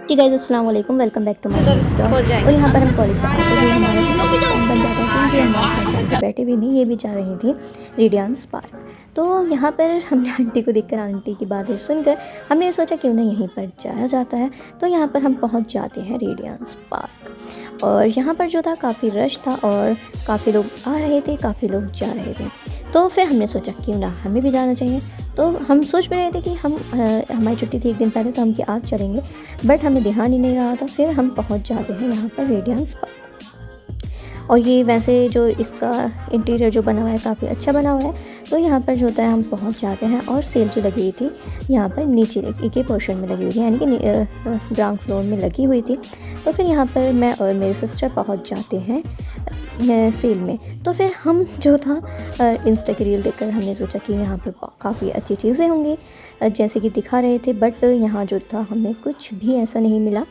जी guys अस्सलाम वालेकुम, welcome back to my उधर ब्लॉग। हो और जाएंगे। यहाँ पर हम कॉलेज से आते हुए हमारा समय टाइम बन जाता है क्योंकि हमारे साथ आंटी बैठी हुई नहीं, ये भी जा रही थी रेडियंस पार्क। तो यहाँ पर हमने आंटी को देखकर, आंटी की बातें सुनकर हमने सोचा क्यों ना यहीं पर जाया जाता है। तो यहाँ पर हम पहुँच जाते हैं रेडियंस पार्क। और यहाँ पर जो था काफ़ी रश था और काफ़ी लोग आ रहे थे, काफ़ी लोग जा रहे थे। तो फिर हमने सोचा क्यों ना हमें भी जाना चाहिए। तो हम सोच भी रहे थे कि हमारी छुट्टी थी एक दिन पहले, तो हम कि आज चलेंगे, बट हमें ध्यान ही नहीं रहा था। फिर हम पहुंच जाते हैं यहाँ पर रेडियंस पार्क। और ये वैसे जो इसका इंटीरियर जो बना हुआ है काफ़ी अच्छा बना हुआ है। तो यहाँ पर जो होता है हम पहुँच जाते हैं और सेल जो लगी हुई थी यहाँ पर नीचे एक ही पोर्शन में लगी हुई थी, यानी कि ग्राउंड फ्लोर में लगी हुई थी। तो फिर यहाँ पर मैं और मेरी सिस्टर पहुँच जाते हैं सेल में। तो फिर हम जो था इंस्टा की रील देखकर हमने सोचा कि यहाँ पर काफ़ी अच्छी चीज़ें होंगी जैसे कि दिखा रहे थे, बट यहाँ जो था हमें कुछ भी ऐसा नहीं मिला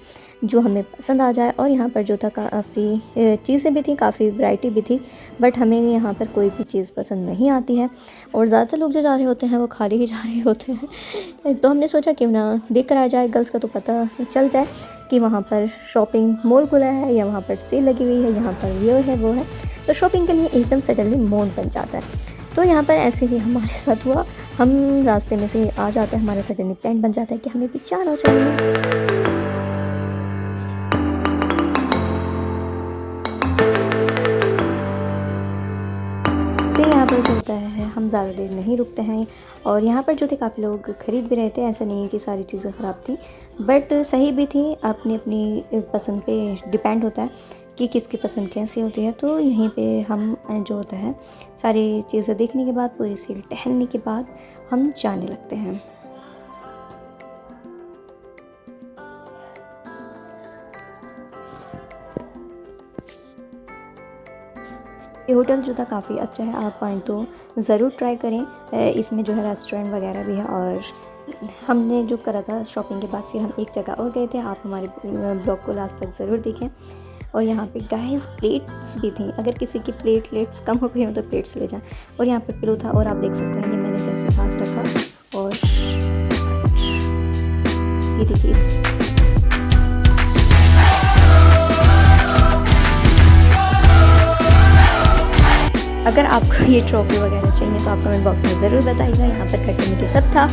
जो हमें पसंद आ जाए। और यहाँ पर जो था काफ़ी चीज़ें भी थी, काफ़ी वैरायटी भी थी, बट हमें यहाँ पर कोई भी चीज़ पसंद नहीं आती है। और ज़्यादातर लोग जो जा रहे होते हैं वो खाली ही जा रहे होते हैं। तो हमने सोचा क्यों ना देख कर आ जाए, गर्ल्स का तो पता चल जाए कि वहाँ पर शॉपिंग मॉल खुला है या वहाँ पर सेल लगी हुई है, यहाँ पर ये है वो है। तो शॉपिंग के लिए एकदम सडनली मूड बन जाता है। तो यहाँ पर ऐसे ही हमारे साथ हुआ, हम रास्ते में से आ जाते हैं, हमारा सडनली प्लान बन जाता है कि हमें भी जाना चाहिए। फिर यहाँ पर जो होता है हम ज़्यादा देर नहीं रुकते हैं। और यहाँ पर जो थे काफ़ी लोग ख़रीद भी रहे थे, ऐसा नहीं है कि सारी चीज़ें ख़राब थी, बट सही भी थी। अपनी अपनी पसंद पे डिपेंड होता है कि किसकी पसंद कैसी होती है। तो यहीं पे हम जो होता है सारी चीज़ें देखने के बाद, पूरी सेल टहलने के बाद हम जाने लगते हैं। ये होटल जो था काफ़ी अच्छा है, आप आएँ तो ज़रूर ट्राई करें। इसमें जो है रेस्टोरेंट वगैरह भी है। और हमने जो करा था शॉपिंग के बाद फिर हम एक जगह और गए थे, आप हमारे ब्लॉग को लास्ट तक ज़रूर देखें। और यहाँ पे गाइस प्लेट्स भी थी, अगर किसी की प्लेट्स कम हो गई हो तो प्लेट्स ले जाएं। और यहाँ पे पिलो था, और आप देख सकते हैं ये मैंने जैसे हाथ रखा और ये देखिए। अगर आपको ये ट्रॉफ़ी वगैरह चाहिए तो आप कमेंट बॉक्स में ज़रूर बताइएगा। यहाँ पर खट्टे मीठे सब था,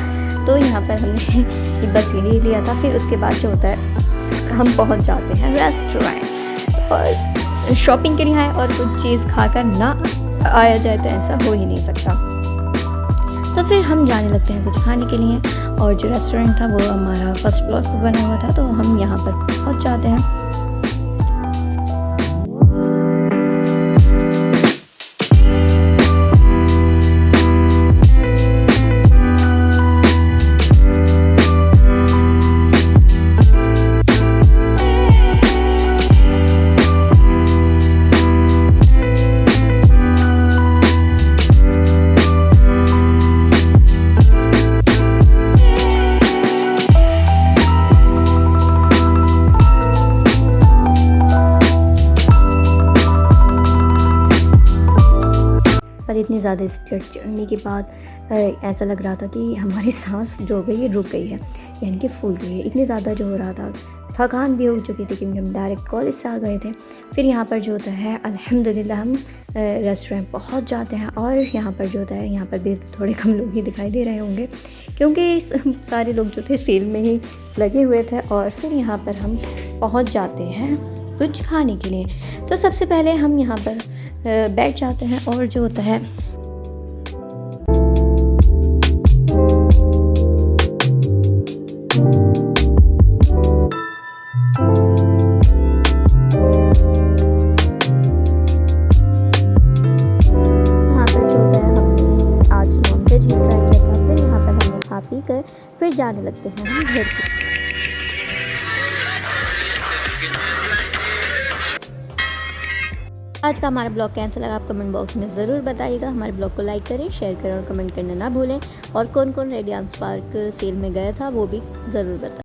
तो यहाँ पर हमने बस यही लिया था। फिर उसके बाद जो होता है हम पहुँच जाते हैं रेस्टोरेंट, और शॉपिंग के लिए आए और कुछ चीज़ खाकर ना आया जाए तो ऐसा हो ही नहीं सकता। तो फिर हम जाने लगते हैं कुछ खाने के लिए। और जो रेस्टोरेंट था वो हमारा फर्स्ट फ्लोर पर बना हुआ था, तो हम यहाँ पर पहुँच जाते हैं। पर इतनी ज़्यादा स्टेप चढ़ने के बाद ऐसा लग रहा था कि हमारी सांस जो हो गई है रुक गई है, यानी कि फूल गई है। इतनी ज़्यादा जो हो रहा था, थकान भी हो चुकी थी क्योंकि हम डायरेक्ट कॉलेज से आ गए थे। फिर यहाँ पर जो होता है अल्हम्दुलिल्लाह हम रेस्टोरेंट पहुँच जाते हैं। और यहाँ पर जो होता है, यहाँ पर भी थोड़े कम लोग ही दिखाई दे रहे होंगे क्योंकि सारे लोग जो थे सेल में ही लगे हुए थे। और फिर यहाँ पर हम पहुँच जाते हैं कुछ खाने के लिए। तो सबसे पहले हम यहाँ पर बैठ जाते हैं और जो होता है हमने आज नॉनवेज ही ट्राई किया था। फिर यहाँ पर हमने खा पी कर फिर जाने लगते हैं हम घर की। आज का हमारा ब्लॉग कैसा लगा आप कमेंट बॉक्स में ज़रूर बताइएगा। हमारे ब्लॉग को लाइक करें, शेयर करें और कमेंट करना ना भूलें। और कौन कौन रेडियंस पार्क सेल में गया था वो भी ज़रूर बताएं।